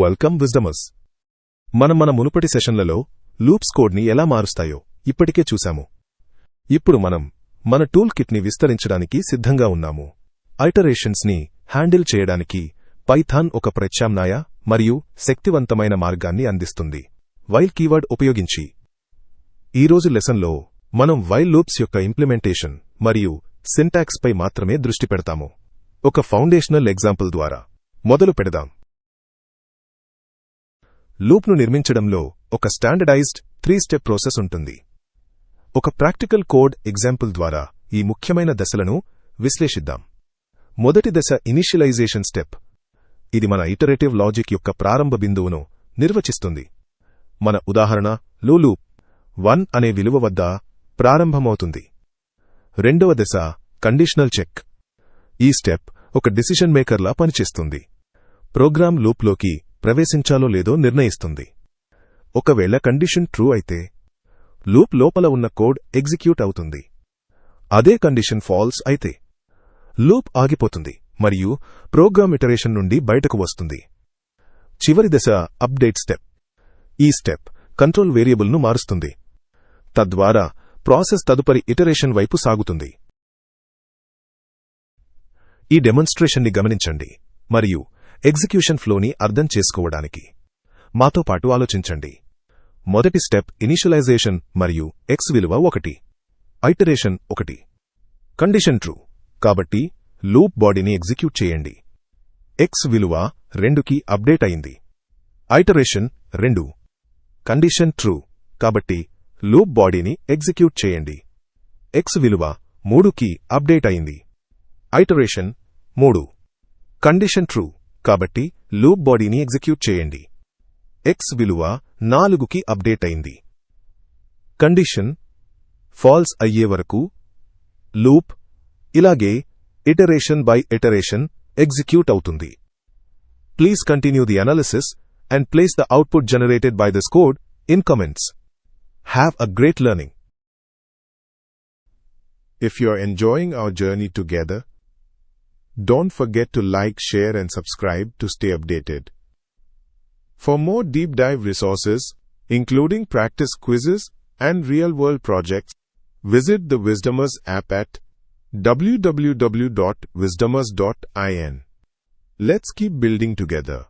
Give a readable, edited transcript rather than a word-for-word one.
Welcome విజ్డమర్స్. మన మునుపటి సెషన్లలో లూప్స్ కోడ్ని ఎలా మారుస్తాయో ఇప్పటికే చూశాము. ఇప్పుడు మన టూల్ కిట్ని విస్తరించడానికి సిద్ధంగా ఉన్నాము. ఐటరేషన్స్ని హ్యాండిల్ చేయడానికి పైథాన్ ఒక ప్రత్యామ్నాయ మరియు శక్తివంతమైన మార్గాన్ని అందిస్తుంది. వైల్ కీవర్డ్ ఉపయోగించి ఈరోజు లెసన్లో మనం వైల్ లూప్స్ యొక్క ఇంప్లిమెంటేషన్ మరియు సింటాక్స్ పై మాత్రమే దృష్టి పెడతాము. ఒక ఫౌండేషనల్ ఎగ్జాంపుల్ ద్వారా మొదలు పెడదాం. లూప్ను నిర్మించడంలో ఒక స్టాండర్డైజ్డ్ 3-స్టెప్ ప్రాసెస్ ఉంటుంది. ఒక ప్రాక్టికల్ కోడ్ ఎగ్జాంపుల్ ద్వారా ఈ ముఖ్యమైన దశలను విశ్లేషిద్దాం. మొదటి దశ ఇనిషియలైజేషన్ స్టెప్. ఇది మన ఇటరేటివ్ లాజిక్ యొక్క ప్రారంభ బిందువును నిర్వచిస్తుంది. మన ఉదాహరణ లో లూప్ 1 అనే విలువ వద్ద ప్రారంభమవుతుంది. రెండవ దశ కండిషనల్ చెక్. ఈ స్టెప్ ఒక డిసిషన్ మేకర్లా పనిచేస్తుంది. ప్రోగ్రామ్ లూప్లోకి ప్రవేశించాలో లేదో నిర్ణయిస్తుంది. ఒకవేళ కండిషన్ ట్రూ అయితే లూప్ లోపల ఉన్న కోడ్ ఎగ్జిక్యూట్ అవుతుంది. అదే కండిషన్ ఫాల్స్ అయితే లూప్ ఆగిపోతుంది మరియు ప్రోగ్రామ్ ఇటరేషన్ నుండి బయటకు వస్తుంది. చివరి దశ అప్డేట్ స్టెప్. ఈ స్టెప్ కంట్రోల్ వేరియబుల్ను మారుస్తుంది. తద్వారా ప్రాసెస్ తదుపరి ఇటరేషన్ వైపు సాగుతుంది. ఈ డెమాన్స్ట్రేషన్ని గమనించండి మరియు ఎగ్జిక్యూషన్ ఫ్లోని అర్థం చేసుకోవడానికి మాతో పాటు ఆలోచించండి. మొదటి స్టెప్ ఇనిషియలైజేషన్ మరియు x విలువ 1. ఐటరేషన్ 1. కండిషన్ ట్రూ కాబట్టి లూప్ బాడీని ఎగ్జిక్యూట్ చేయండి. x విలువ 2కి అప్డేట్ అయింది. ఐటరేషన్ 2. కండిషన్ ట్రూ కాబట్టి లూప్ బాడీని ఎగ్జిక్యూట్ చేయండి. x విలువ 3కి అప్డేట్ అయింది. ఐటరేషన్ 3. కండిషన్ ట్రూ కాబట్టి లూప్ బాడీని ఎగ్జిక్యూట్ చేయండి. x విలువ 4కి అప్డేట్ అయింది. కండిషన్ ఫాల్స్ అయ్యే వరకు లూప్ ఇలాగే ఇటరేషన్ బై ఇటరేషన్ ఎగ్జిక్యూట్ అవుతుంది. Please continue the analysis and place the output generated by this code in comments. Have a great learning. If you are enjoying our journey together, don't forget to like, share and subscribe to stay updated. For more deep dive resources, including practice quizzes and real-world projects, visit the Wisdomers app at www.wisdomers.in. Let's keep building together.